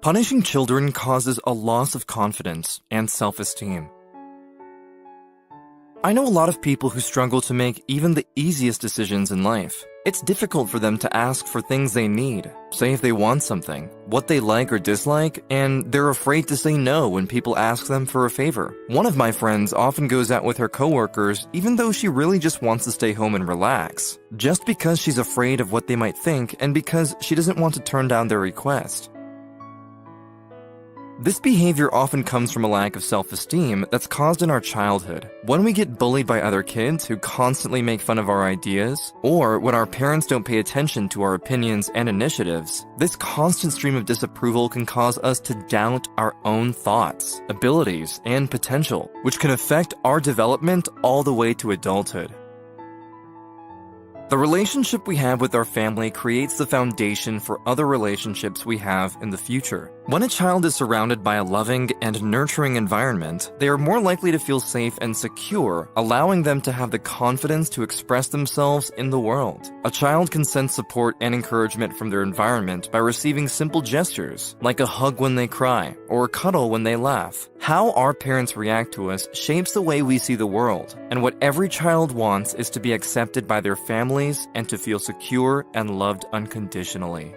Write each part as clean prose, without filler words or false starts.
Punishing children causes a loss of confidence and self-esteem. I know a lot of people who struggle to make even the easiest decisions in life. It's difficult for them to ask for things they need, say if they want something, what they like or dislike, and they're afraid to say no when people ask them for a favor. One of my friends often goes out with her coworkers even though she really just wants to stay home and relax, just because she's afraid of what they might think and because she doesn't want to turn down their request. This behavior often comes from a lack of self-esteem that's caused in our childhood. When we get bullied by other kids who constantly make fun of our ideas, or when our parents don't pay attention to our opinions and initiatives, this constant stream of disapproval can cause us to doubt our own thoughts, abilities, and potential, which can affect our development all the way to adulthood. The relationship we have with our family creates the foundation for other relationships we have in the future. When a child is surrounded by a loving and nurturing environment, they are more likely to feel safe and secure, allowing them to have the confidence to express themselves in the world. A child can sense support and encouragement from their environment by receiving simple gestures, like a hug when they cry, or a cuddle when they laugh. How our parents react to us shapes the way we see the world, and what every child wants is to be accepted by their family and to feel secure and loved unconditionally.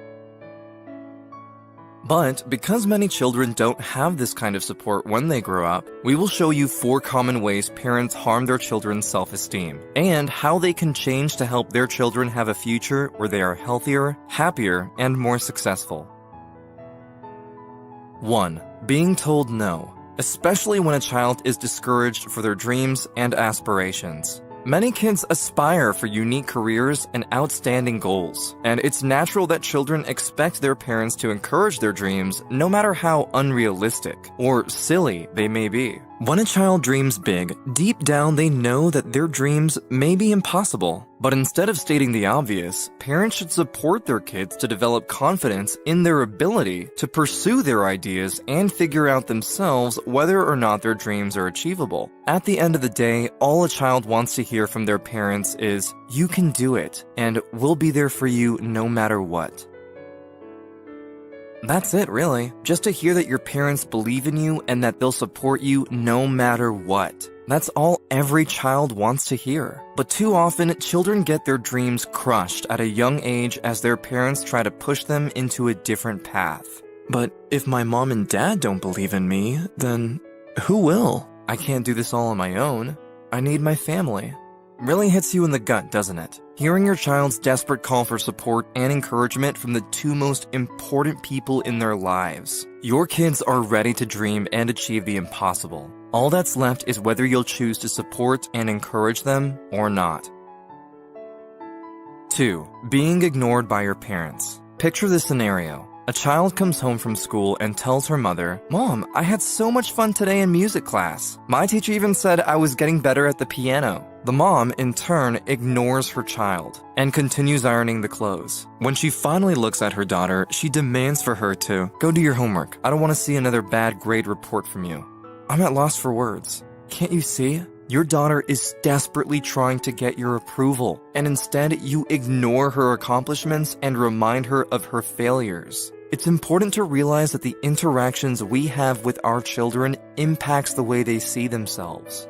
But because many children don't have this kind of support when they grow up, we will show you 4 common ways parents harm their children's self-esteem, and how they can change to help their children have a future where they are healthier, happier, and more successful. 1. Being told no, especially when a child is discouraged for their dreams and aspirations. Many kids aspire for unique careers and outstanding goals, and it's natural that children expect their parents to encourage their dreams no matter how unrealistic or silly they may be. When a child dreams big, deep down they know that their dreams may be impossible. But instead of stating the obvious, parents should support their kids to develop confidence in their ability to pursue their ideas and figure out themselves whether or not their dreams are achievable. At the end of the day, all a child wants to hear from their parents is, "You can do it, and we'll be there for you no matter what." That's it, really. Just to hear that your parents believe in you and that they'll support you no matter what. That's all every child wants to hear. But too often, children get their dreams crushed at a young age as their parents try to push them into a different path. But if my mom and dad don't believe in me, then who will? I can't do this all on my own. I need my family. Really hits you in the gut, doesn't it? Hearing your child's desperate call for support and encouragement from the 2 most important people in their lives. Your kids are ready to dream and achieve the impossible. All that's left is whether you'll choose to support and encourage them or not. 2. Being ignored by your parents. Picture this scenario. A child comes home from school and tells her mother, "Mom, I had so much fun today in music class. My teacher even said I was getting better at the piano." The mom, in turn, ignores her child and continues ironing the clothes. When she finally looks at her daughter, she demands for her to, "Go do your homework. I don't want to see another bad grade report from you." I'm at loss for words. Can't you see? Your daughter is desperately trying to get your approval, and instead you ignore her accomplishments and remind her of her failures. It's important to realize that the interactions we have with our children impacts the way they see themselves.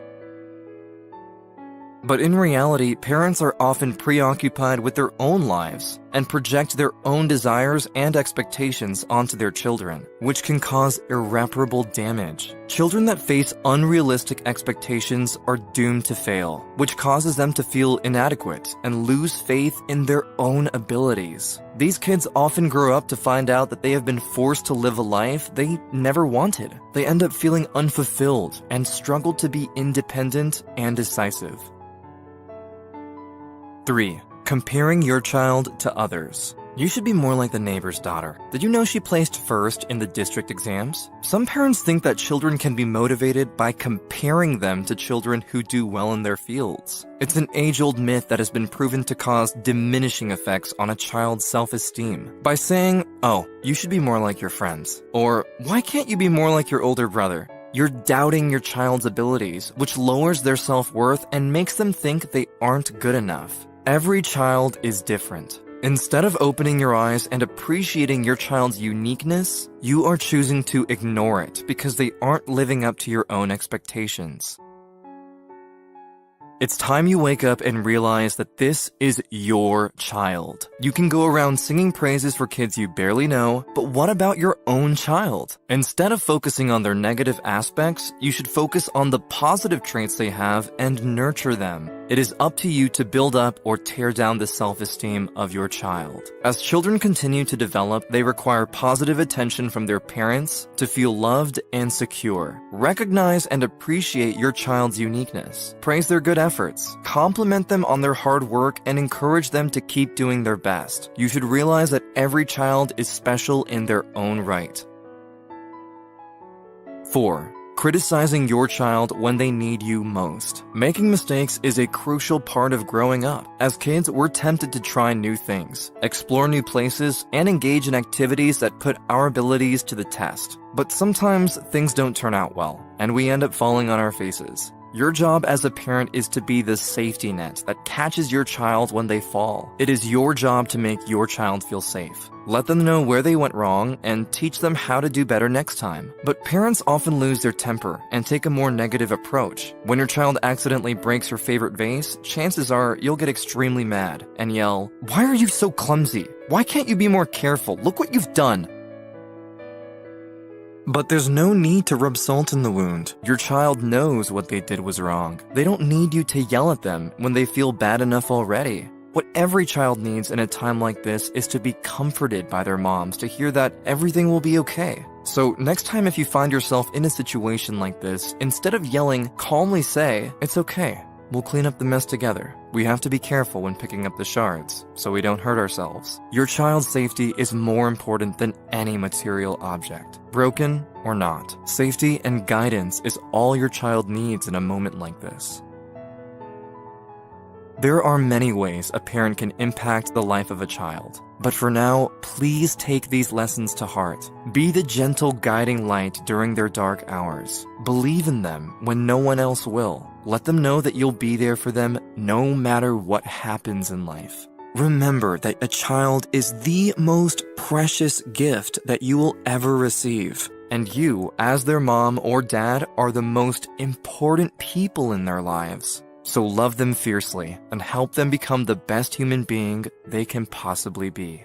But in reality, parents are often preoccupied with their own lives and project their own desires and expectations onto their children, which can cause irreparable damage. Children that face unrealistic expectations are doomed to fail, which causes them to feel inadequate and lose faith in their own abilities. These kids often grow up to find out that they have been forced to live a life they never wanted. They end up feeling unfulfilled and struggle to be independent and decisive. 3. Comparing your child to others. You should be more like the neighbor's daughter. Did you know she placed first in the district exams? Some parents think that children can be motivated by comparing them to children who do well in their fields. It's an age-old myth that has been proven to cause diminishing effects on a child's self-esteem. By saying, "Oh, you should be more like your friends," or "Why can't you be more like your older brother?" You're doubting your child's abilities, which lowers their self-worth and makes them think they aren't good enough. Every child is different. Instead of opening your eyes and appreciating your child's uniqueness, you are choosing to ignore it because they aren't living up to your own expectations. It's time you wake up and realize that this is your child. You can go around singing praises for kids you barely know, but what about your own child? Instead of focusing on their negative aspects, you should focus on the positive traits they have and nurture them. It is up to you to build up or tear down the self-esteem of your child. As children continue to develop, they require positive attention from their parents to feel loved and secure. Recognize and appreciate your child's uniqueness. Praise their good efforts. Compliment them on their hard work and encourage them to keep doing their best. You should realize that every child is special in their own right. 4. Criticizing your child when they need you most. Making mistakes is a crucial part of growing up. As kids, we're tempted to try new things, explore new places, and engage in activities that put our abilities to the test. But sometimes things don't turn out well, and we end up falling on our faces. Your job as a parent is to be the safety net that catches your child when they fall. It is your job to make your child feel safe. Let them know where they went wrong and teach them how to do better next time. But parents often lose their temper and take a more negative approach. When your child accidentally breaks your favorite vase, chances are you'll get extremely mad and yell, "Why are you so clumsy? Why can't you be more careful? Look what you've done." But there's no need to rub salt in the wound. Your child knows what they did was wrong. They don't need you to yell at them when they feel bad enough already. What every child needs in a time like this is to be comforted by their moms, to hear that everything will be okay. So next time if you find yourself in a situation like this, instead of yelling, calmly say, "It's okay. We'll clean up the mess together. We have to be careful when picking up the shards, so we don't hurt ourselves." Your child's safety is more important than any material object. Broken or not, safety and guidance is all your child needs in a moment like this. There are many ways a parent can impact the life of a child. But for now, please take these lessons to heart. Be the gentle guiding light during their dark hours. Believe in them when no one else will. Let them know that you'll be there for them no matter what happens in life. Remember that a child is the most precious gift that you will ever receive. And you, as their mom or dad, are the most important people in their lives. So love them fiercely and help them become the best human being they can possibly be.